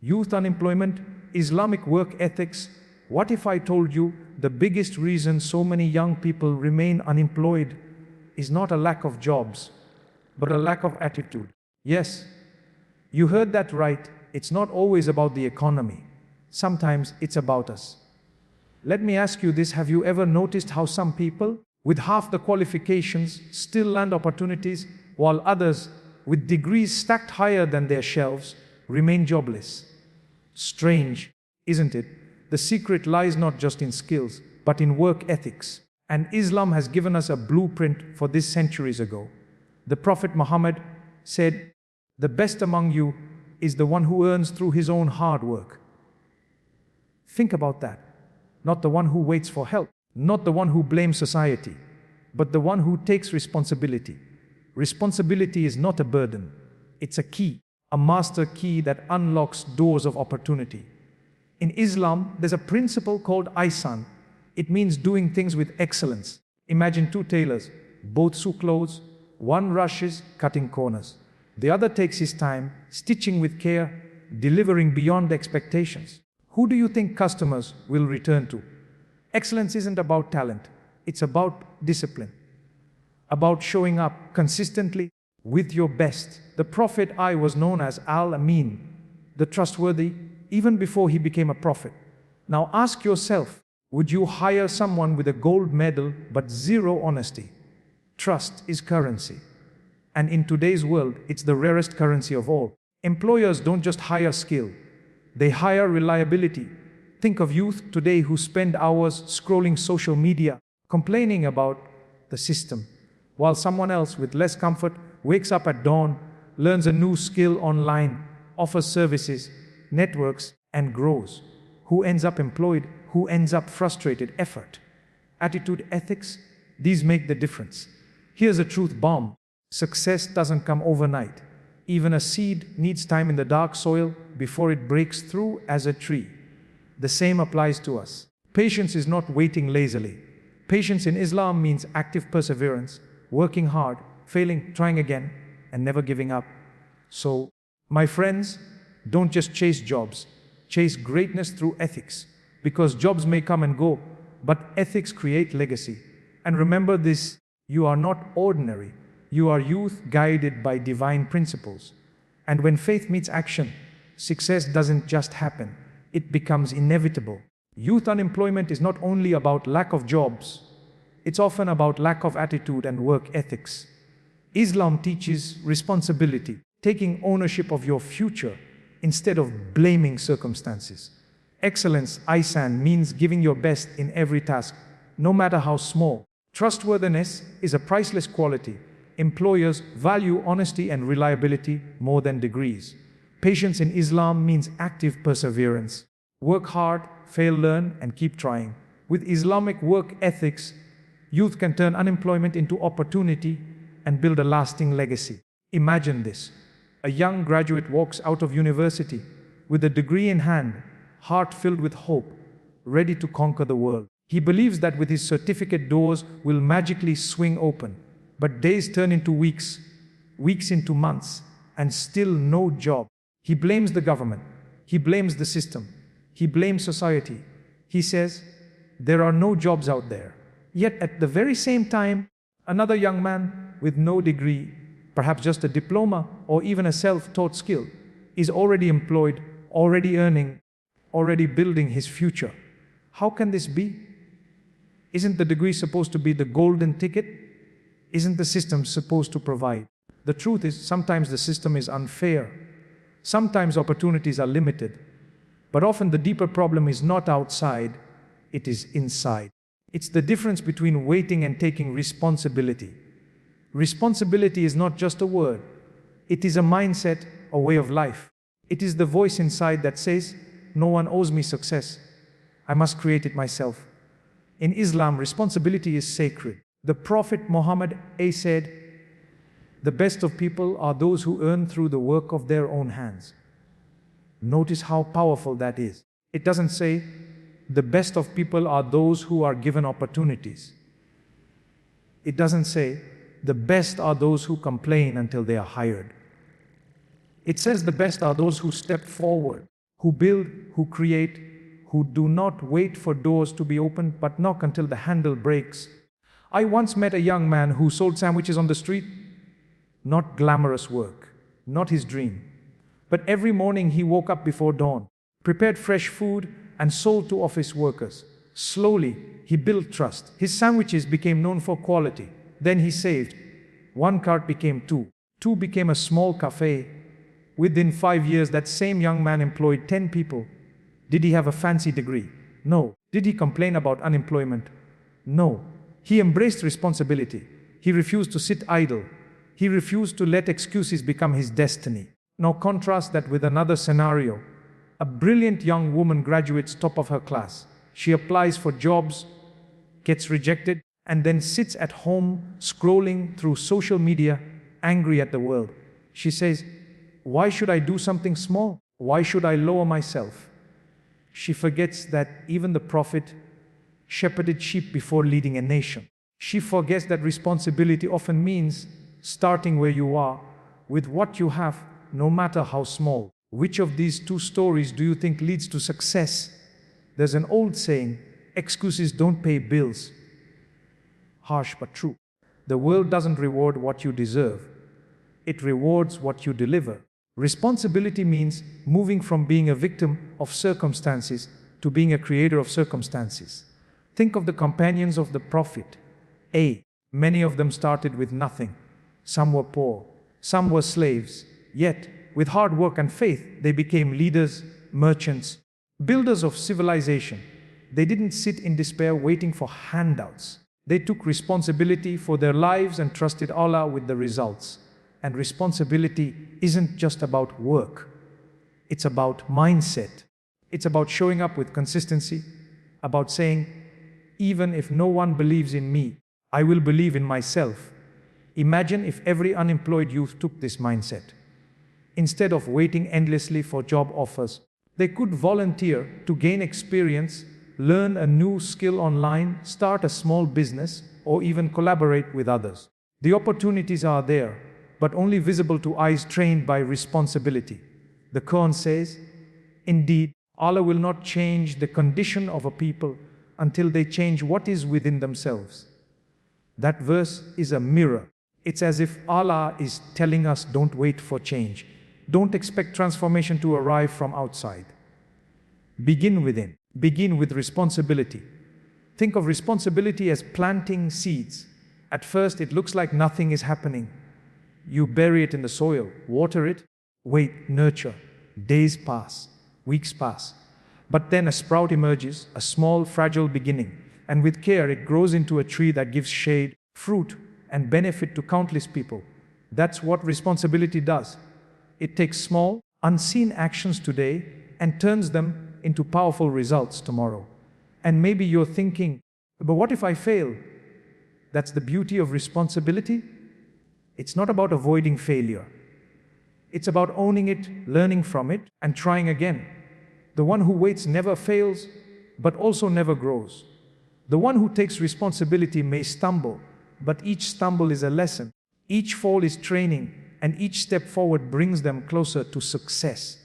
Youth unemployment, Islamic work ethics. What if I told you the biggest reason so many young people remain unemployed is not a lack of jobs, but a lack of attitude? Yes, you heard that right. It's not always about the economy. Sometimes it's about us. Let me ask you this: have you ever noticed how some people with half the qualifications still land opportunities, while others with degrees stacked higher than their shelves remain jobless? Strange, isn't it? The secret lies not just in skills, but in work ethics. And Islam has given us a blueprint for this centuries ago. The Prophet Muhammad said, "The best among you is the one who earns through his own hard work." Think about that. Not the one who waits for help, not the one who blames society, but the one who takes responsibility. Responsibility is not a burden. It's a key, a master key that unlocks doors of opportunity. In Islam, there's a principle called ihsan. It means doing things with excellence. Imagine two tailors, both sew clothes. One rushes, cutting corners. The other takes his time, stitching with care, delivering beyond expectations. Who do you think customers will return to? Excellence isn't about talent. It's about discipline, about showing up consistently with your best. The Prophet I was known as Al-Amin, the trustworthy, even before he became a prophet. Now ask yourself, would you hire someone with a gold medal but zero honesty? Trust is currency. And in today's world, it's the rarest currency of all. Employers don't just hire skill, they hire reliability. Think of youth today who spend hours scrolling social media, complaining about the system, while someone else with less comfort wakes up at dawn, learns a new skill online, offers services, networks, and grows. Who ends up employed? Who ends up frustrated? Effort, attitude, ethics, these make the difference. Here's a truth bomb. Success doesn't come overnight. Even a seed needs time in the dark soil before it breaks through as a tree. The same applies to us. Patience is not waiting lazily. Patience in Islam means active perseverance, working hard, failing, trying again, and never giving up. So, my friends, don't just chase jobs. Chase greatness through ethics. Because jobs may come and go, but ethics create legacy. And remember this, you are not ordinary. You are youth guided by divine principles. And when faith meets action, success doesn't just happen, it becomes inevitable. Youth unemployment is not only about lack of jobs, it's often about lack of attitude and work ethics. Islam teaches responsibility, taking ownership of your future instead of blaming circumstances. Excellence, ihsan, means giving your best in every task, no matter how small. Trustworthiness is a priceless quality. Employers value honesty and reliability more than degrees. Patience in Islam means active perseverance. Work hard, fail, learn, and keep trying. With Islamic work ethics, youth can turn unemployment into opportunity and build a lasting legacy. Imagine this. A young graduate walks out of university with a degree in hand, heart filled with hope, ready to conquer the world. He believes that with his certificate doors will magically swing open. But days turn into weeks, weeks into months, and still no job. He blames the government. He blames the system. He blames society. He says, there are no jobs out there. Yet at the very same time, another young man with no degree, perhaps just a diploma or even a self-taught skill, is already employed, already earning, already building his future. How can this be? Isn't the degree supposed to be the golden ticket? Isn't the system supposed to provide? The truth is, sometimes the system is unfair. Sometimes opportunities are limited. But often the deeper problem is not outside, it is inside. It's the difference between waiting and taking responsibility. Responsibility is not just a word. It is a mindset, a way of life. It is the voice inside that says, no one owes me success. I must create it myself. In Islam, responsibility is sacred. The Prophet Muhammad said, the best of people are those who earn through the work of their own hands. Notice how powerful that is. It doesn't say, the best of people are those who are given opportunities. It doesn't say, the best are those who complain until they are hired. It says the best are those who step forward, who build, who create, who do not wait for doors to be opened but knock until the handle breaks. I once met a young man who sold sandwiches on the street. Not glamorous work, not his dream. But every morning he woke up before dawn, prepared fresh food, and sold to office workers. Slowly, he built trust. His sandwiches became known for quality. Then he saved. One cart became two. Two became a small cafe. Within 5 years, that same young man employed 10 people. Did he have a fancy degree? No. Did he complain about unemployment? No. He embraced responsibility. He refused to sit idle. He refused to let excuses become his destiny. Now contrast that with another scenario. A brilliant young woman graduates top of her class. She applies for jobs, gets rejected, and then sits at home scrolling through social media, angry at the world. She says, "Why should I do something small? Why should I lower myself?" She forgets that even the prophet shepherded sheep before leading a nation. She forgets that responsibility often means starting where you are, with what you have, no matter how small. Which of these two stories do you think leads to success? There's an old saying, excuses don't pay bills. Harsh but true. The world doesn't reward what you deserve. It rewards what you deliver. Responsibility means moving from being a victim of circumstances to being a creator of circumstances. Think of the companions of the Prophet. Many of them started with nothing. Some were poor, some were slaves. Yet, with hard work and faith, they became leaders, merchants, builders of civilization. They didn't sit in despair waiting for handouts. They took responsibility for their lives and trusted Allah with the results. And responsibility isn't just about work. It's about mindset. It's about showing up with consistency, about saying, even if no one believes in me, I will believe in myself. Imagine if every unemployed youth took this mindset. Instead of waiting endlessly for job offers, they could volunteer to gain experience, learn a new skill online, start a small business, or even collaborate with others. The opportunities are there, but only visible to eyes trained by responsibility. The Quran says, "Indeed, Allah will not change the condition of a people until they change what is within themselves." That verse is a mirror. It's as if Allah is telling us, don't wait for change. Don't expect transformation to arrive from outside. Begin within. Begin with responsibility. Think of responsibility as planting seeds. At first, it looks like nothing is happening. You bury it in the soil, water it, wait, nurture. Days pass, weeks pass. But then a sprout emerges, a small, fragile beginning. And with care, it grows into a tree that gives shade, fruit, and benefit to countless people. That's what responsibility does. It takes small, unseen actions today and turns them into powerful results tomorrow. And maybe you're thinking, but what if I fail? That's the beauty of responsibility. It's not about avoiding failure. It's about owning it, learning from it, and trying again. The one who waits never fails, but also never grows. The one who takes responsibility may stumble, but each stumble is a lesson. Each fall is training, and each step forward brings them closer to success.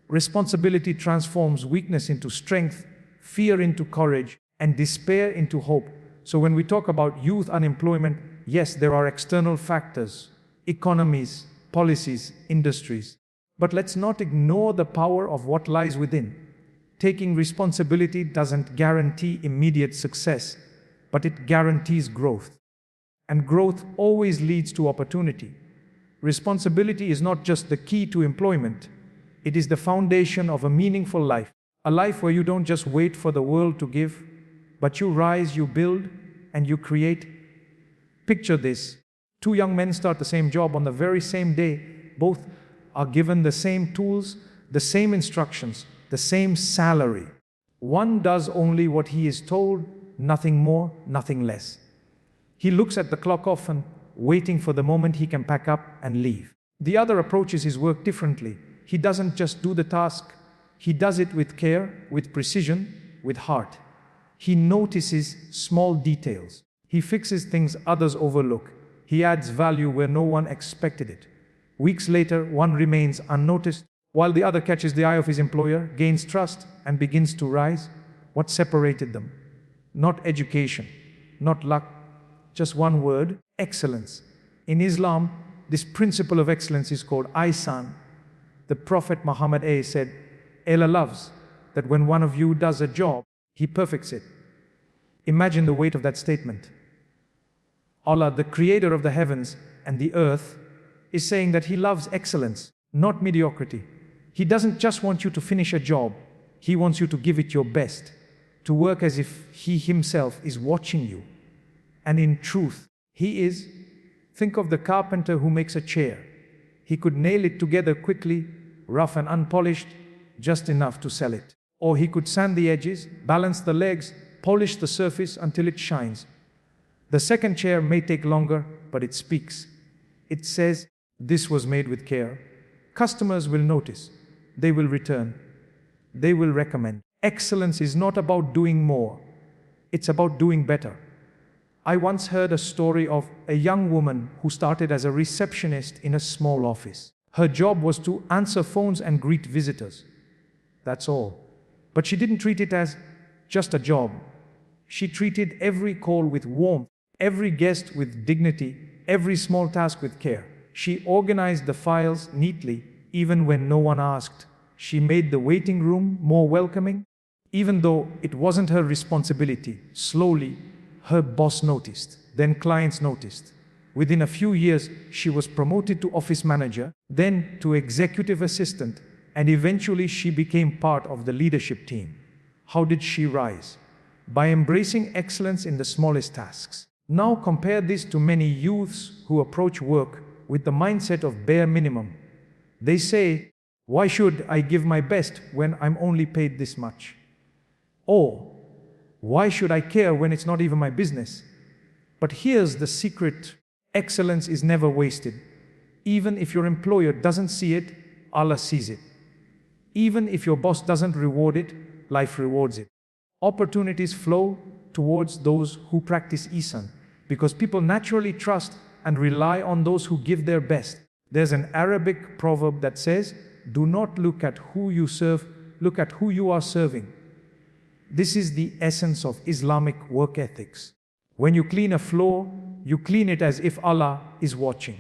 Responsibility transforms weakness into strength, fear into courage, and despair into hope. So when we talk about youth unemployment, yes, there are external factors, economies, policies, industries. But let's not ignore the power of what lies within. Taking responsibility doesn't guarantee immediate success, but it guarantees growth. And growth always leads to opportunity. Responsibility is not just the key to employment. It is the foundation of a meaningful life. A life where you don't just wait for the world to give, but you rise, you build, and you create. Picture this. Two young men start the same job on the very same day. Both are given the same tools, the same instructions, the same salary. One does only what he is told, nothing more, nothing less. He looks at the clock often, waiting for the moment he can pack up and leave. The other approaches his work differently. He doesn't just do the task, he does it with care, with precision, with heart. He notices small details. He fixes things others overlook. He adds value where no one expected it. Weeks later, one remains unnoticed, while the other catches the eye of his employer, gains trust, and begins to rise. What separated them? Not education, not luck, just one word: excellence. In Islam, this principle of excellence is called ihsan. The Prophet Muhammad said, Allah loves that when one of you does a job, he perfects it. Imagine the weight of that statement. Allah, the creator of the heavens and the earth, is saying that He loves excellence, not mediocrity. He doesn't just want you to finish a job, He wants you to give it your best, to work as if He Himself is watching you. And in truth, He is. Think of the carpenter who makes a chair. He could nail it together quickly, rough and unpolished, just enough to sell it. Or he could sand the edges, balance the legs, polish the surface until it shines. The second chair may take longer, but it speaks. It says, this was made with care. Customers will notice. They will return. They will recommend. Excellence is not about doing more. It's about doing better. I once heard a story of a young woman who started as a receptionist in a small office. Her job was to answer phones and greet visitors. That's all. But she didn't treat it as just a job. She treated every call with warmth, every guest with dignity, every small task with care. She organized the files neatly, even when no one asked. She made the waiting room more welcoming, even though it wasn't her responsibility. Slowly, her boss noticed, then clients noticed. Within a few years, she was promoted to office manager, then to executive assistant, and eventually she became part of the leadership team. How did she rise? By embracing excellence in the smallest tasks. Now compare this to many youths who approach work with the mindset of bare minimum. They say, why should I give my best when I'm only paid this much? Or, why should I care when it's not even my business? But here's the secret. Excellence is never wasted. Even if your employer doesn't see it, Allah sees it. Even if your boss doesn't reward it, life rewards it. Opportunities flow towards those who practice ihsan, because people naturally trust and rely on those who give their best. There's an Arabic proverb that says, do not look at who you serve, look at who you are serving. This is the essence of Islamic work ethics. When you clean a floor, you clean it as if Allah is watching.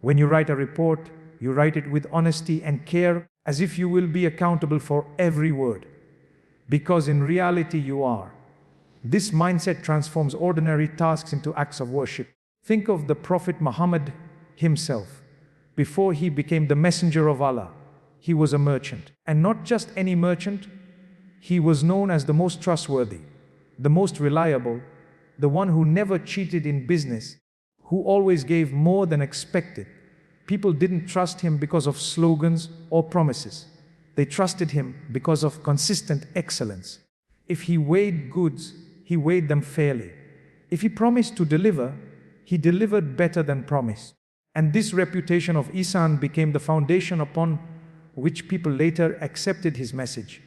When you write a report, you write it with honesty and care, as if you will be accountable for every word. Because in reality you are. This mindset transforms ordinary tasks into acts of worship. Think of the Prophet Muhammad himself. Before he became the messenger of Allah, he was a merchant. And not just any merchant, he was known as the most trustworthy, the most reliable, the one who never cheated in business, who always gave more than expected. People didn't trust him because of slogans or promises. They trusted him because of consistent excellence. If he weighed goods, he weighed them fairly. If he promised to deliver, he delivered better than promised. And this reputation of ihsan became the foundation upon which people later accepted his message.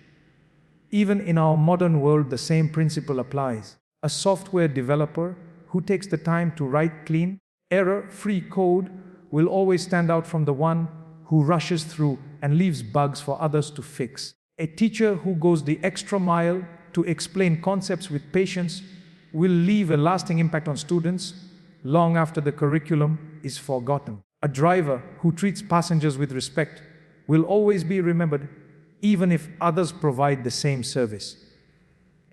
Even in our modern world, the same principle applies. A software developer who takes the time to write clean, error-free code will always stand out from the one who rushes through and leaves bugs for others to fix. A teacher who goes the extra mile to explain concepts with patience will leave a lasting impact on students long after the curriculum is forgotten. A driver who treats passengers with respect will always be remembered, even if others provide the same service.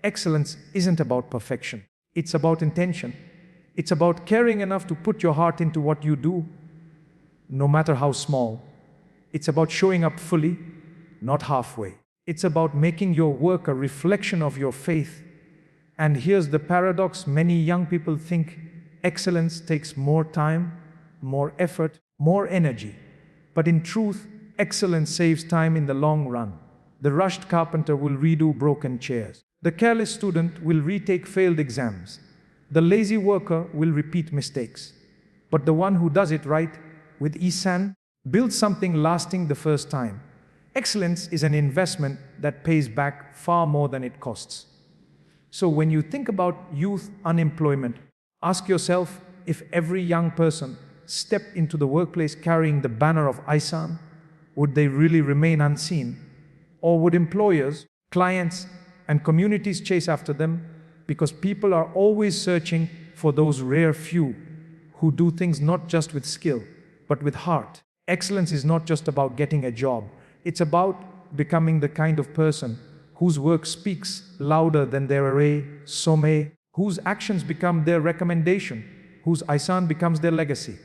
Excellence isn't about perfection. It's about intention. It's about caring enough to put your heart into what you do, no matter how small. It's about showing up fully, not halfway. It's about making your work a reflection of your faith. And here's the paradox: many young people think excellence takes more time, more effort, more energy. But in truth, excellence saves time in the long run. The rushed carpenter will redo broken chairs. The careless student will retake failed exams. The lazy worker will repeat mistakes. But the one who does it right, with ihsan, builds something lasting the first time. Excellence is an investment that pays back far more than it costs. So when you think about youth unemployment, ask yourself if every young person stepped into the workplace carrying the banner of ihsan, Would they really remain unseen? Or would employers, clients, and communities chase after them? Because people are always searching for those rare few who do things not just with skill, but with heart. Excellence is not just about getting a job. It's about becoming the kind of person whose work speaks louder than their array, somme, whose actions become their recommendation, whose ihsan becomes their legacy.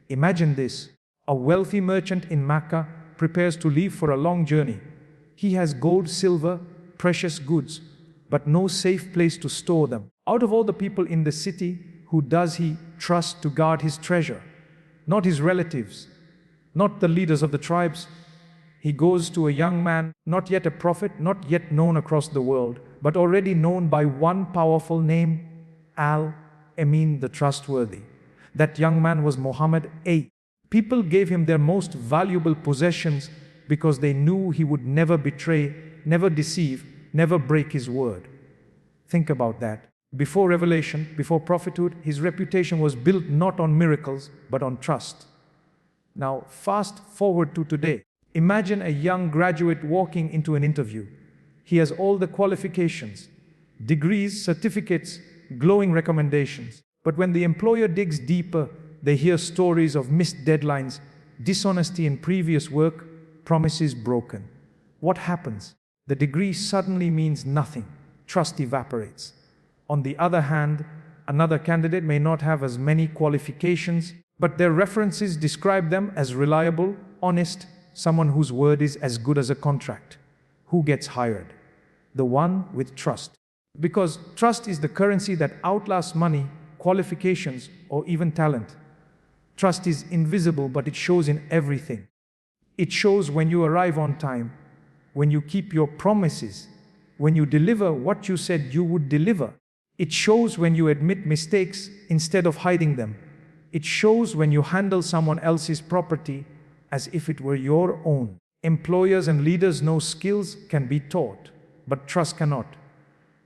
Imagine this. A wealthy merchant in Mecca prepares to leave for a long journey. He has gold, silver, precious goods, but no safe place to store them. Out of all the people in the city, who does he trust to guard his treasure? Not his relatives, not the leaders of the tribes. He goes to a young man, not yet a prophet, not yet known across the world, but already known by one powerful name, Al-Amin, the trustworthy. That young man was Muhammad A. People gave him their most valuable possessions because they knew he would never betray, never deceive, never break his word. Think about that. Before revelation, before prophethood, his reputation was built not on miracles, but on trust. Now, fast forward to today. Imagine a young graduate walking into an interview. He has all the qualifications, degrees, certificates, glowing recommendations. But when the employer digs deeper, they hear stories of missed deadlines, dishonesty in previous work, promises broken. What happens? The degree suddenly means nothing. Trust evaporates. On the other hand, another candidate may not have as many qualifications, but their references describe them as reliable, honest, someone whose word is as good as a contract. Who gets hired? The one with trust. Because trust is the currency that outlasts money, qualifications, or even talent. Trust is invisible, but it shows in everything. It shows when you arrive on time, when you keep your promises, when you deliver what you said you would deliver. It shows when you admit mistakes instead of hiding them. It shows when you handle someone else's property as if it were your own. Employers and leaders know skills can be taught, but trust cannot.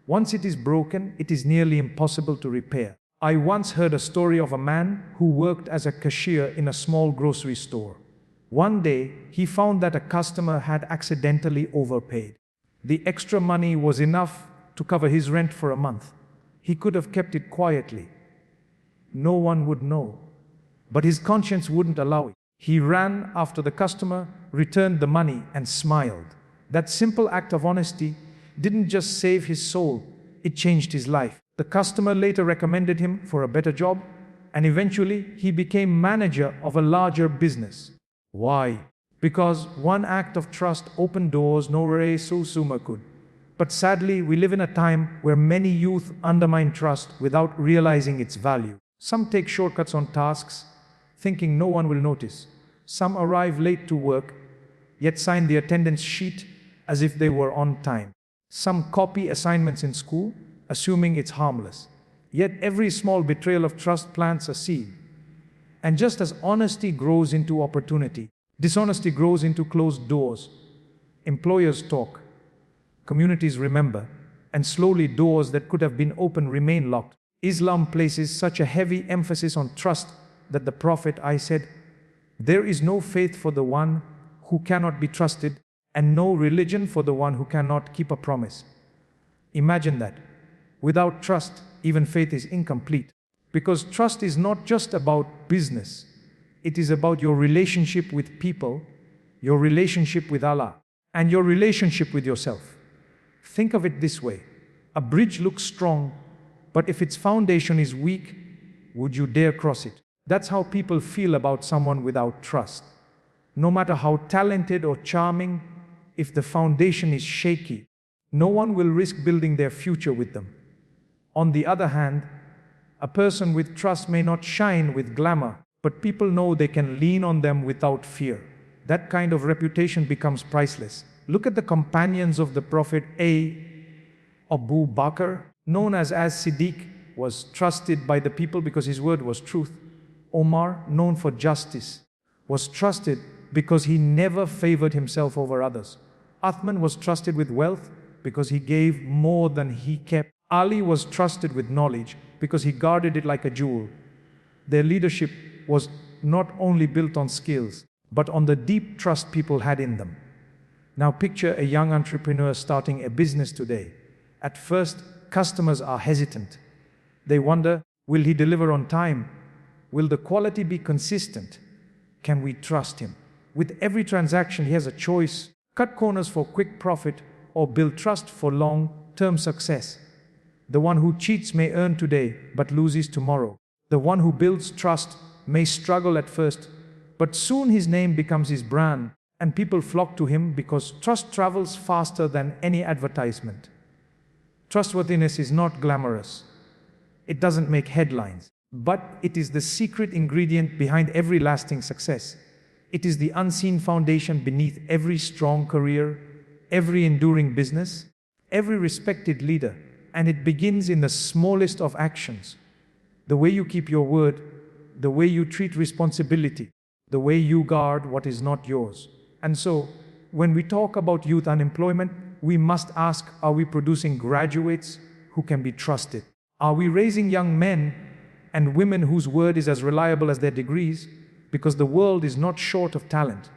Once it is broken, it is nearly impossible to repair. I once heard a story of a man who worked as a cashier in a small grocery store. One day, he found that a customer had accidentally overpaid. The extra money was enough to cover his rent for a month. He could have kept it quietly. No one would know. But his conscience wouldn't allow it. He ran after the customer, returned the money, and smiled. That simple act of honesty didn't just save his soul, it changed his life. The customer later recommended him for a better job, and eventually he became manager of a larger business. Why? Because one act of trust opened doors no summa could. But sadly, we live in a time where many youth undermine trust without realizing its value. Some take shortcuts on tasks, thinking no one will notice. Some arrive late to work, yet sign the attendance sheet as if they were on time. Some copy assignments in school, assuming it's harmless. Yet every small betrayal of trust plants a seed. And just as honesty grows into opportunity, dishonesty grows into closed doors. Employers talk, communities remember, and slowly doors that could have been opened remain locked. Islam places such a heavy emphasis on trust that the Prophet I said, "There is no faith for the one who cannot be trusted, and no religion for the one who cannot keep a promise." Imagine that. Without trust, even faith is incomplete. Because trust is not just about business. It is about your relationship with people, your relationship with Allah, and your relationship with yourself. Think of it this way. A bridge looks strong, but if its foundation is weak, would you dare cross it? That's how people feel about someone without trust. No matter how talented or charming, if the foundation is shaky, no one will risk building their future with them. On the other hand, a person with trust may not shine with glamour, but people know they can lean on them without fear. That kind of reputation becomes priceless. Look at the companions of the Prophet. Abu Bakr, known as Siddiq, was trusted by the people because his word was truth. Omar, known for justice, was trusted because he never favored himself over others. Uthman was trusted with wealth because he gave more than he kept. Ali was trusted with knowledge because he guarded it like a jewel. Their leadership was not only built on skills, but on the deep trust people had in them. Now picture a young entrepreneur starting a business today. At first, customers are hesitant. They wonder, will he deliver on time? Will the quality be consistent? Can we trust him? With every transaction, he has a choice: cut corners for quick profit or build trust for long-term success. The one who cheats may earn today, but loses tomorrow. The one who builds trust may struggle at first, but soon his name becomes his brand, and people flock to him because trust travels faster than any advertisement. Trustworthiness is not glamorous. It doesn't make headlines, but it is the secret ingredient behind every lasting success. It is the unseen foundation beneath every strong career, every enduring business, every respected leader, and it begins in the smallest of actions. The way you keep your word, the way you treat responsibility, the way you guard what is not yours. And so, when we talk about youth unemployment, we must ask, are we producing graduates who can be trusted? Are we raising young men and women whose word is as reliable as their degrees? Because the world is not short of talent.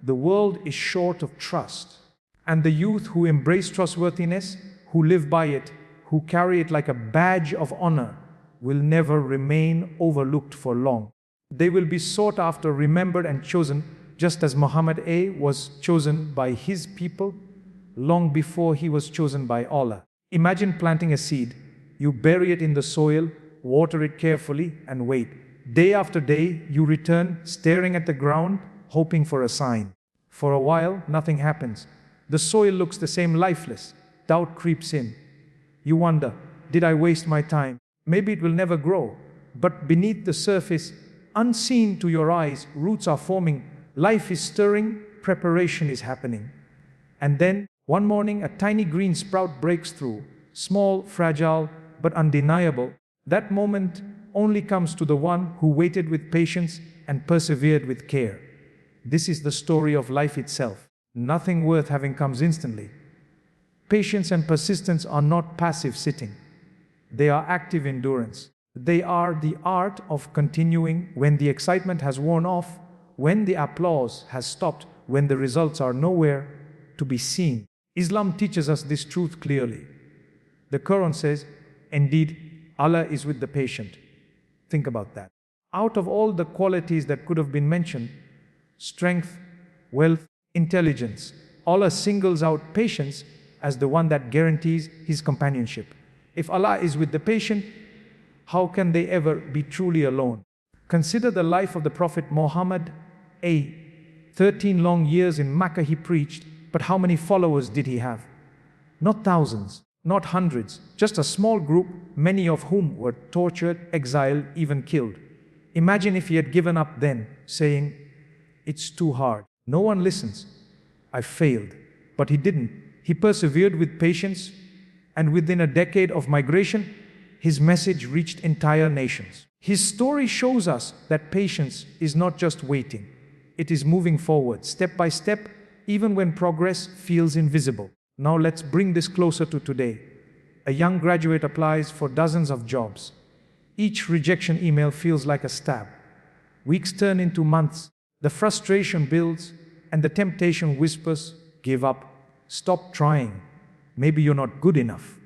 The world is short of trust. And the youth who embrace trustworthiness, who live by it, who carry it like a badge of honor, will never remain overlooked for long. They will be sought after, remembered, and chosen, just as Muhammad was chosen by his people long before he was chosen by Allah. Imagine planting a seed. You bury it in the soil, water it carefully, and wait. Day after day, you return, staring at the ground, hoping for a sign. For a while, nothing happens. The soil looks the same, lifeless. Doubt creeps in. You wonder, did I waste my time? Maybe it will never grow. But beneath the surface, unseen to your eyes, roots are forming, life is stirring, preparation is happening. And then, one morning, a tiny green sprout breaks through, small, fragile, but undeniable. That moment only comes to the one who waited with patience and persevered with care. This is the story of life itself. Nothing worth having comes instantly. Patience and persistence are not passive sitting. They are active endurance. They are the art of continuing when the excitement has worn off, when the applause has stopped, when the results are nowhere to be seen. Islam teaches us this truth clearly. The Quran says, indeed, Allah is with the patient. Think about that. Out of all the qualities that could have been mentioned, strength, wealth, intelligence, Allah singles out patience as the one that guarantees His companionship. If Allah is with the patient, how can they ever be truly alone? Consider the life of the Prophet Muhammad. 13 long years in Mecca he preached, but how many followers did he have? Not thousands, not hundreds, just a small group, many of whom were tortured, exiled, even killed. Imagine if he had given up then, saying, it's too hard. No one listens. I failed. But he didn't. He persevered with patience, and within a decade of migration, his message reached entire nations. His story shows us that patience is not just waiting. It is moving forward, step by step, even when progress feels invisible. Now let's bring this closer to today. A young graduate applies for dozens of jobs. Each rejection email feels like a stab. Weeks turn into months. The frustration builds, and the temptation whispers, give up, stop trying. Maybe you're not good enough.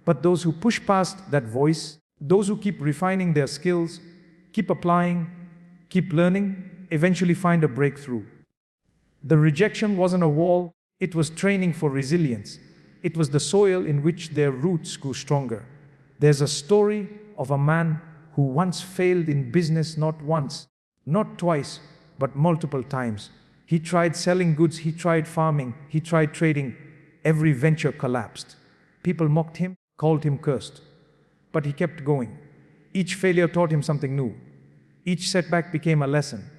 But those who push past that voice, those who keep refining their skills, keep applying, keep learning, eventually find a breakthrough. The rejection wasn't a wall, it was training for resilience. It was the soil in which their roots grew stronger. There's a story of a man who once failed in business, not once, not twice, but multiple times. He tried selling goods, he tried farming, he tried trading. Every venture collapsed. People mocked him, called him cursed. But he kept going. Each failure taught him something new. Each setback became a lesson.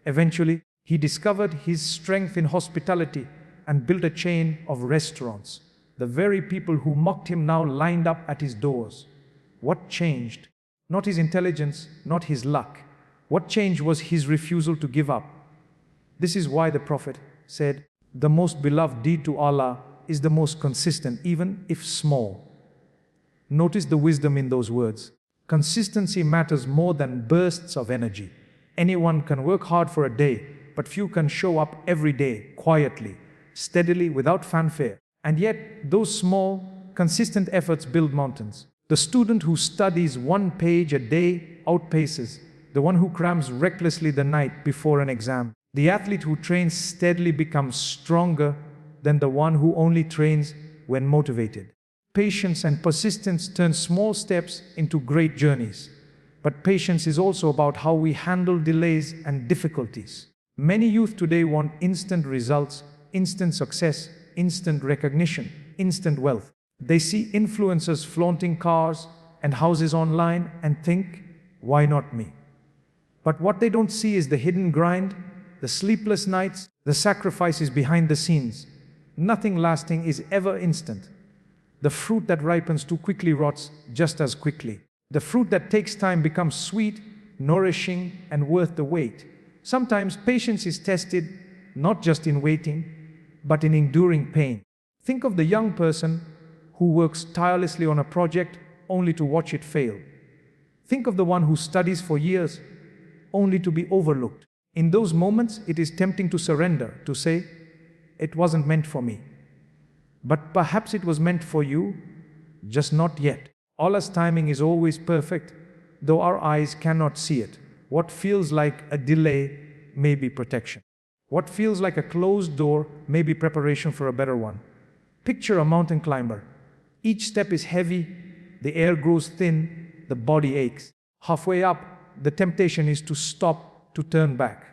Eventually, he discovered his strength in hospitality and built a chain of restaurants. The very people who mocked him now lined up at his doors. What changed? Not his intelligence, not his luck. What changed was his refusal to give up. This is why the Prophet said, the most beloved deed to Allah is the most consistent, even if small. Notice the wisdom in those words. Consistency matters more than bursts of energy. Anyone can work hard for a day, but few can show up every day, quietly, steadily, without fanfare. And yet, those small, consistent efforts build mountains. The student who studies 1 page a day outpaces the one who crams recklessly the night before an exam. The athlete who trains steadily becomes stronger than the one who only trains when motivated. Patience and persistence turn small steps into great journeys. But patience is also about how we handle delays and difficulties. Many youth today want instant results, instant success, instant recognition, instant wealth. They see influencers flaunting cars and houses online and think, why not me? But what they don't see is the hidden grind, the sleepless nights, the sacrifices behind the scenes. Nothing lasting is ever instant. The fruit that ripens too quickly rots just as quickly. The fruit that takes time becomes sweet, nourishing, and worth the wait. Sometimes patience is tested not just in waiting, but in enduring pain. Think of the young person who works tirelessly on a project only to watch it fail. Think of the one who studies for years only to be overlooked. In those moments, it is tempting to surrender, to say, it wasn't meant for me. But perhaps it was meant for you, just not yet. Allah's timing is always perfect, though our eyes cannot see it. What feels like a delay may be protection. What feels like a closed door may be preparation for a better one. Picture a mountain climber. Each step is heavy, the air grows thin, the body aches. Halfway up, the temptation is to stop, to turn back.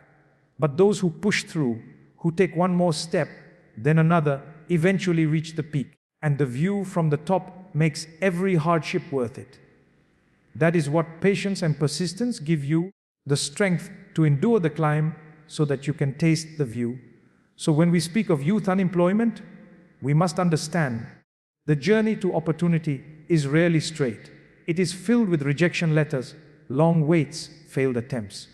But those who push through, who take one more step, then another, eventually reach the peak. And the view from the top makes every hardship worth it. That is what patience and persistence give you, the strength to endure the climb so that you can taste the view. So when we speak of youth unemployment, we must understand the journey to opportunity is rarely straight. It is filled with rejection letters, long waits, failed attempts.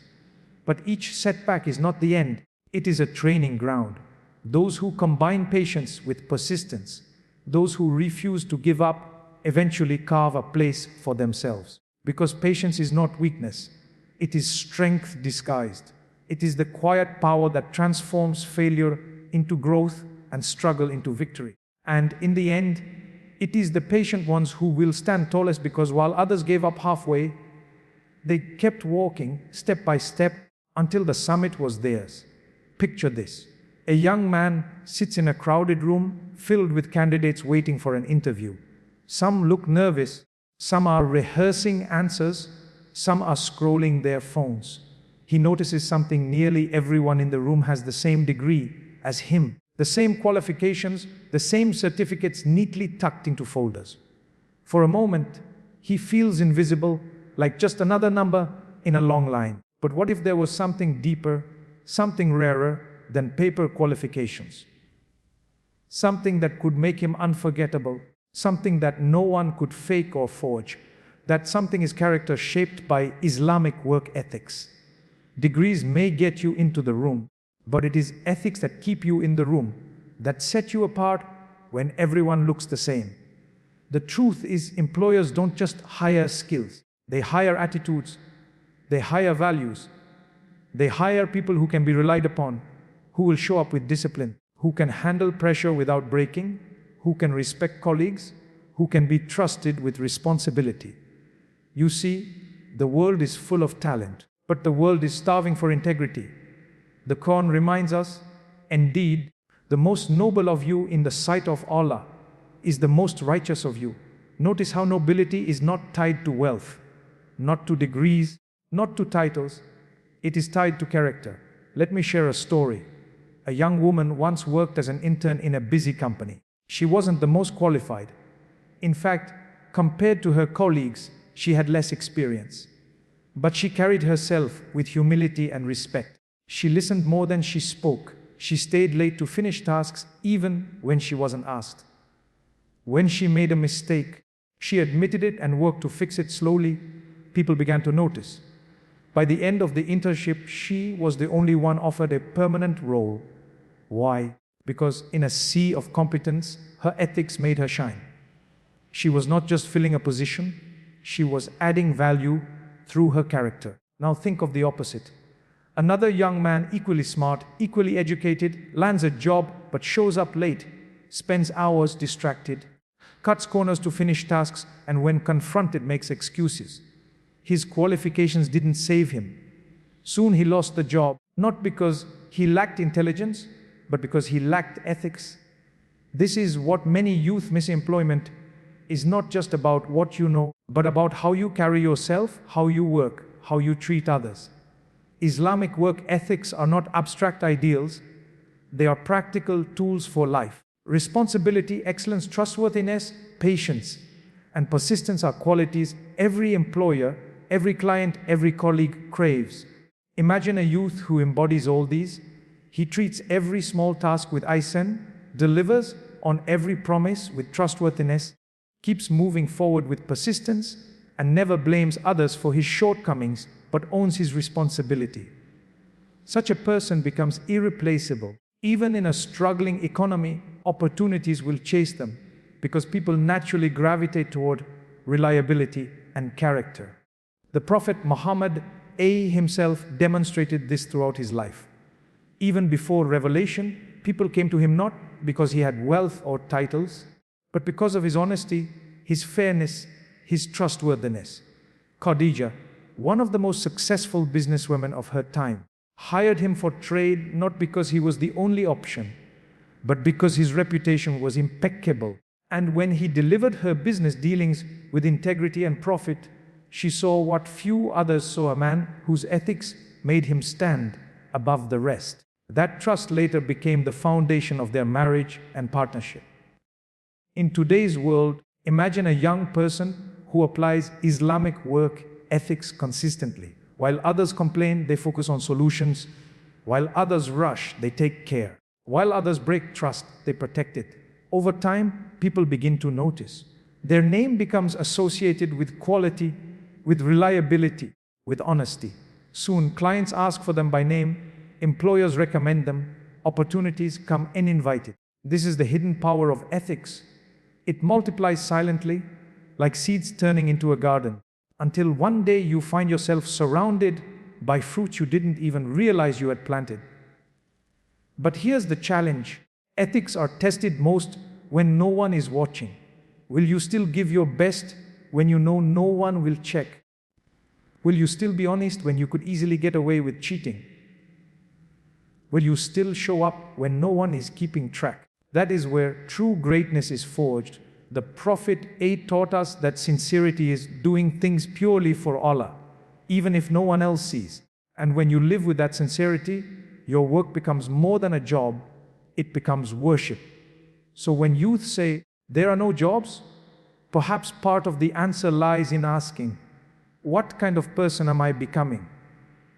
But each setback is not the end. It is a training ground. Those who combine patience with persistence, those who refuse to give up, eventually carve a place for themselves. Because patience is not weakness. It is strength disguised. It is the quiet power that transforms failure into growth and struggle into victory. And in the end, it is the patient ones who will stand tallest, because while others gave up halfway, they kept walking step by step until the summit was theirs. Picture this. A young man sits in a crowded room filled with candidates waiting for an interview. Some look nervous, some are rehearsing answers, some are scrolling their phones. He notices something: nearly everyone in the room has the same degree as him, the same qualifications, the same certificates neatly tucked into folders. For a moment, he feels invisible, like just another number in a long line. But what if there was something deeper, something rarer than paper qualifications? Something that could make him unforgettable, something that no one could fake or forge. That something is character shaped by Islamic work ethics. Degrees may get you into the room, but it is ethics that keep you in the room, that set you apart when everyone looks the same. The truth is, employers don't just hire skills. They hire attitudes, they hire values, they hire people who can be relied upon, who will show up with discipline, who can handle pressure without breaking, who can respect colleagues, who can be trusted with responsibility. You see, the world is full of talent, but the world is starving for integrity. The Quran reminds us, indeed, the most noble of you in the sight of Allah is the most righteous of you. Notice how nobility is not tied to wealth, not to degrees, not to titles. It is tied to character. Let me share a story. A young woman once worked as an intern in a busy company. She wasn't the most qualified. In fact, compared to her colleagues, she had less experience. But she carried herself with humility and respect. She listened more than she spoke. She stayed late to finish tasks even when she wasn't asked. When she made a mistake, she admitted it and worked to fix it slowly. People began to notice. By the end of the internship, she was the only one offered a permanent role. Why? Because in a sea of competence, her ethics made her shine. She was not just filling a position, she was adding value through her character. Now think of the opposite. Another young man, equally smart, equally educated, lands a job but shows up late, spends hours distracted, cuts corners to finish tasks, and when confronted makes excuses. His qualifications didn't save him. Soon he lost the job, not because he lacked intelligence, but because he lacked ethics. This is what many youth miss. Employment is not just about what you know, but about how you carry yourself, how you work, how you treat others. Islamic work ethics are not abstract ideals, they are practical tools for life. Responsibility, excellence, trustworthiness, patience, and persistence are qualities every employer, every client, every colleague craves. Imagine a youth who embodies all these. He treats every small task with ihsan, delivers on every promise with trustworthiness, keeps moving forward with persistence, and never blames others for his shortcomings, but owns his responsibility. Such a person becomes irreplaceable. Even in a struggling economy, opportunities will chase them because people naturally gravitate toward reliability and character. The Prophet Muhammad himself demonstrated this throughout his life. Even before revelation, people came to him not because he had wealth or titles, but because of his honesty, his fairness, his trustworthiness. Khadija, one of the most successful businesswomen of her time, hired him for trade not because he was the only option, but because his reputation was impeccable. And when he delivered her business dealings with integrity and profit, she saw what few others saw: a man whose ethics made him stand above the rest. That trust later became the foundation of their marriage and partnership. In today's world, imagine a young person who applies Islamic work ethics consistently. While others complain, they focus on solutions. While others rush, they take care. While others break trust, they protect it. Over time, people begin to notice. Their name becomes associated with quality, with reliability, with honesty. Soon, clients ask for them by name, employers recommend them, opportunities come uninvited. This is the hidden power of ethics. It multiplies silently, like seeds turning into a garden, until one day you find yourself surrounded by fruit you didn't even realize you had planted. But here's the challenge. Ethics are tested most when no one is watching. Will you still give your best when you know no one will check? Will you still be honest when you could easily get away with cheating? Will you still show up when no one is keeping track? That is where true greatness is forged. The Prophet taught us that sincerity is doing things purely for Allah, even if no one else sees. And when you live with that sincerity, your work becomes more than a job, it becomes worship. So when youth say, there are no jobs, perhaps part of the answer lies in asking, what kind of person am I becoming?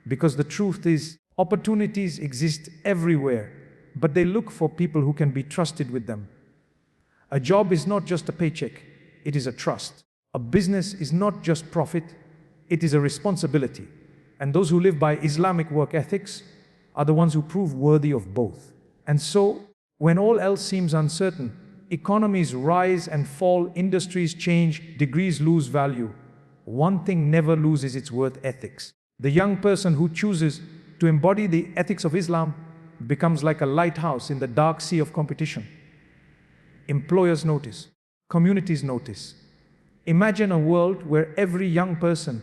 Because the truth is, opportunities exist everywhere, but they look for people who can be trusted with them. A job is not just a paycheck, it is a trust. A business is not just profit, it is a responsibility. And those who live by Islamic work ethics are the ones who prove worthy of both. And so, when all else seems uncertain, economies rise and fall, industries change, degrees lose value, one thing never loses its worth: ethics. The young person who chooses to embody the ethics of Islam becomes like a lighthouse in the dark sea of competition. Employers notice, communities notice. Imagine a world where every young person,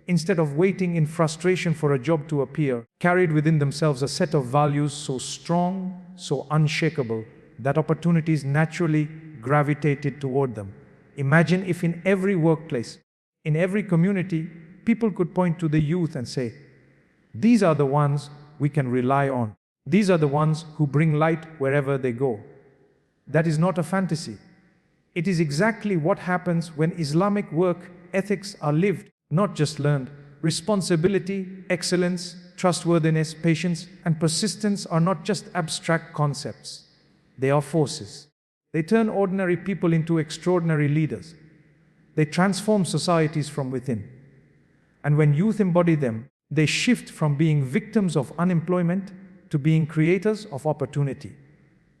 instead of waiting in frustration for a job to appear, carried within themselves a set of values so strong, so unshakable, that opportunities naturally gravitated toward them. Imagine if in every workplace, in every community, people could point to the youth and say, these are the ones we can rely on. These are the ones who bring light wherever they go. That is not a fantasy. It is exactly what happens when Islamic work ethics are lived, not just learned. Responsibility, excellence, trustworthiness, patience, and persistence are not just abstract concepts. They are forces. They turn ordinary people into extraordinary leaders. They transform societies from within. And when youth embody them, they shift from being victims of unemployment to being creators of opportunity.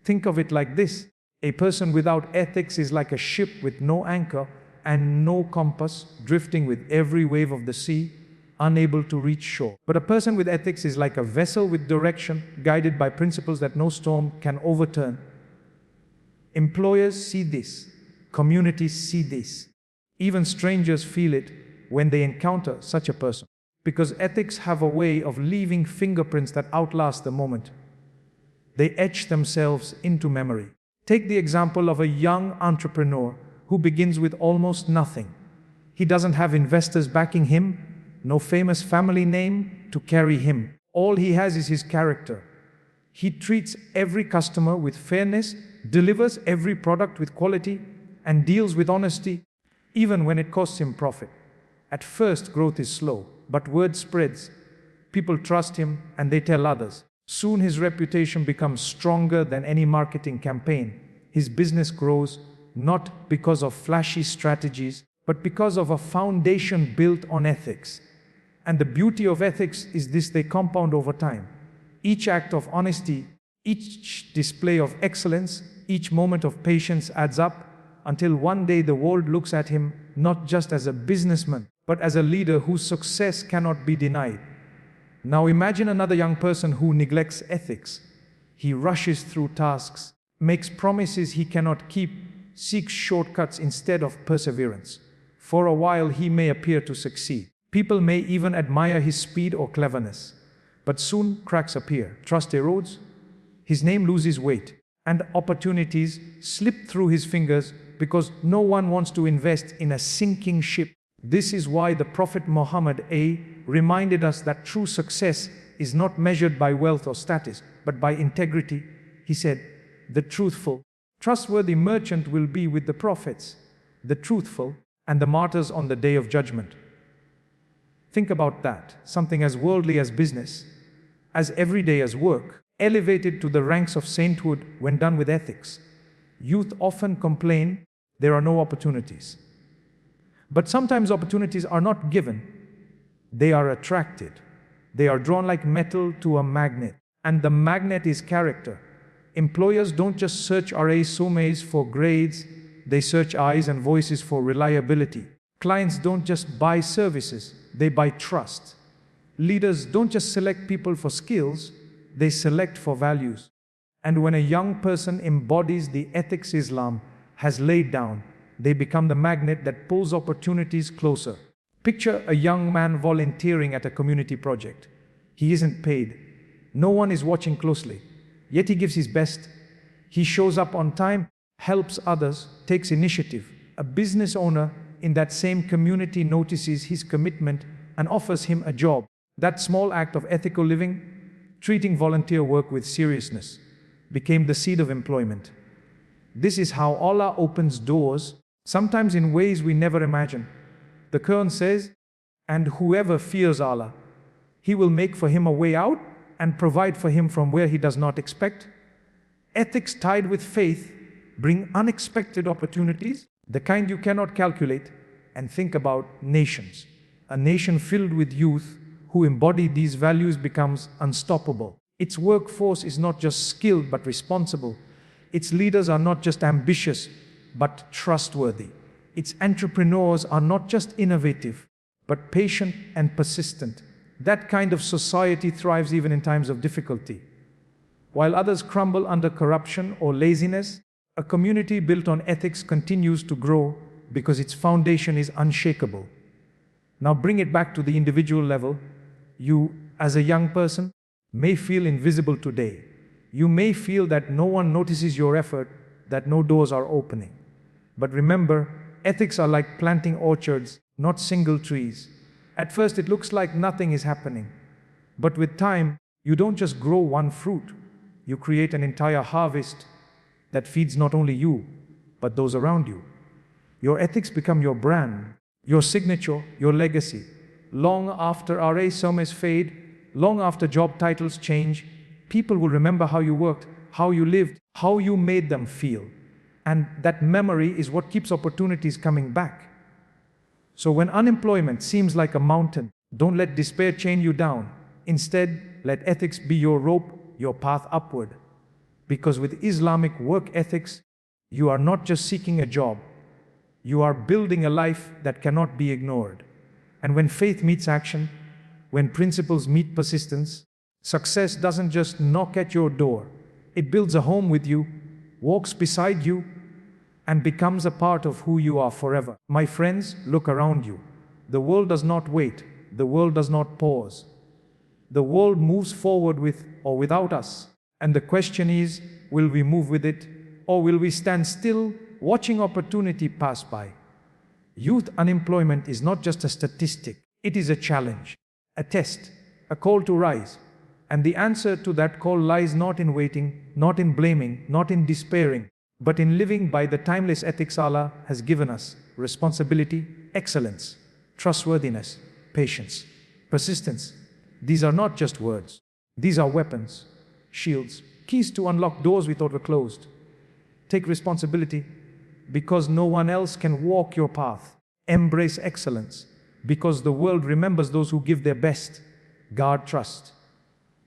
Think of it like this. A person without ethics is like a ship with no anchor and no compass, drifting with every wave of the sea, unable to reach shore. But a person with ethics is like a vessel with direction, guided by principles that no storm can overturn. Employers see this. Communities see this. Even strangers feel it when they encounter such a person. Because ethics have a way of leaving fingerprints that outlast the moment. They etch themselves into memory. Take the example of a young entrepreneur who begins with almost nothing. He doesn't have investors backing him, no famous family name to carry him. All he has is his character. He treats every customer with fairness, delivers every product with quality, and deals with honesty, even when it costs him profit. At first, growth is slow, but word spreads. People trust him and they tell others. Soon his reputation becomes stronger than any marketing campaign. His business grows not because of flashy strategies, but because of a foundation built on ethics. And the beauty of ethics is this: they compound over time. Each act of honesty, each display of excellence, each moment of patience adds up until one day the world looks at him not just as a businessman, but as a leader whose success cannot be denied. Now imagine another young person who neglects ethics. He rushes through tasks, makes promises he cannot keep, seeks shortcuts instead of perseverance. For a while he may appear to succeed. People may even admire his speed or cleverness. But soon cracks appear, trust erodes, his name loses weight, and opportunities slip through his fingers because no one wants to invest in a sinking ship. This is why the Prophet Muhammad reminded us that true success is not measured by wealth or status, but by integrity. He said, "The truthful, trustworthy merchant will be with the prophets, the truthful, and the martyrs on the day of judgment." Think about that. Something as worldly as business, as everyday as work, elevated to the ranks of sainthood when done with ethics. Youth often complain there are no opportunities. But sometimes opportunities are not given. They are attracted. They are drawn like metal to a magnet. And the magnet is character. Employers don't just search resumes for grades, they search eyes and voices for reliability. Clients don't just buy services, they buy trust. Leaders don't just select people for skills, they select for values. And when a young person embodies the ethics Islam has laid down, they become the magnet that pulls opportunities closer. Picture a young man volunteering at a community project. He isn't paid. No one is watching closely. Yet he gives his best. He shows up on time, helps others, takes initiative. A business owner in that same community notices his commitment and offers him a job. That small act of ethical living, treating volunteer work with seriousness, became the seed of employment. This is how Allah opens doors, sometimes in ways we never imagine. The Quran says, "And whoever fears Allah, He will make for him a way out and provide for him from where he does not expect." Ethics tied with faith bring unexpected opportunities, the kind you cannot calculate. And think about nations. A nation filled with youth who embody these values becomes unstoppable. Its workforce is not just skilled but responsible. Its leaders are not just ambitious but trustworthy. Its entrepreneurs are not just innovative but patient and persistent. That kind of society thrives even in times of difficulty. While others crumble under corruption or laziness, a community built on ethics continues to grow because its foundation is unshakable. Now bring it back to the individual level. You, as a young person, may feel invisible today. You may feel that no one notices your effort, that no doors are opening. But remember, ethics are like planting orchards, not single trees. At first it looks like nothing is happening. But with time, you don't just grow one fruit. You create an entire harvest that feeds not only you, but those around you. Your ethics become your brand, your signature, your legacy. Long after our resumes fade, long after job titles change, people will remember how you worked, how you lived, how you made them feel. And that memory is what keeps opportunities coming back. So when unemployment seems like a mountain, don't let despair chain you down. Instead, let ethics be your rope, your path upward. Because with Islamic work ethics, you are not just seeking a job, you are building a life that cannot be ignored. And when faith meets action, when principles meet persistence, success doesn't just knock at your door. It builds a home with you, walks beside you, and becomes a part of who you are forever. My friends, look around you. The world does not wait. The world does not pause. The world moves forward with or without us. And the question is, will we move with it, or will we stand still, watching opportunity pass by? Youth unemployment is not just a statistic. It is a challenge, a test, a call to rise. And the answer to that call lies not in waiting, not in blaming, not in despairing, but in living by the timeless ethics Allah has given us: responsibility, excellence, trustworthiness, patience, persistence. These are not just words. These are weapons, shields, keys to unlock doors we thought were closed. Take responsibility because no one else can walk your path. Embrace excellence because the world remembers those who give their best. Guard trust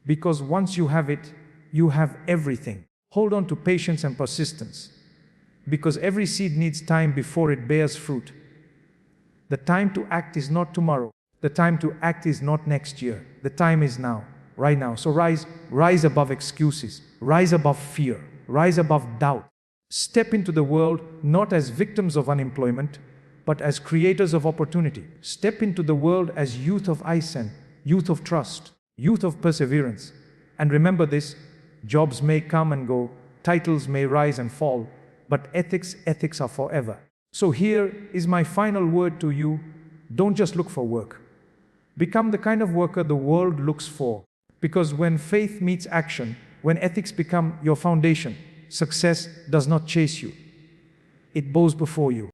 because once you have it, you have everything. Hold on to patience and persistence because every seed needs time before it bears fruit. The time to act is not tomorrow. The time to act is not next year. The time is now, right now. So rise above excuses, rise above fear, rise above doubt. Step into the world not as victims of unemployment, but as creators of opportunity. Step into the world as youth of Ihsan, youth of trust, youth of perseverance. And remember this: jobs may come and go, titles may rise and fall, but ethics are forever. So here is my final word to you: don't just look for work. Become the kind of worker the world looks for. Because when faith meets action, when ethics become your foundation, success does not chase you. It bows before you.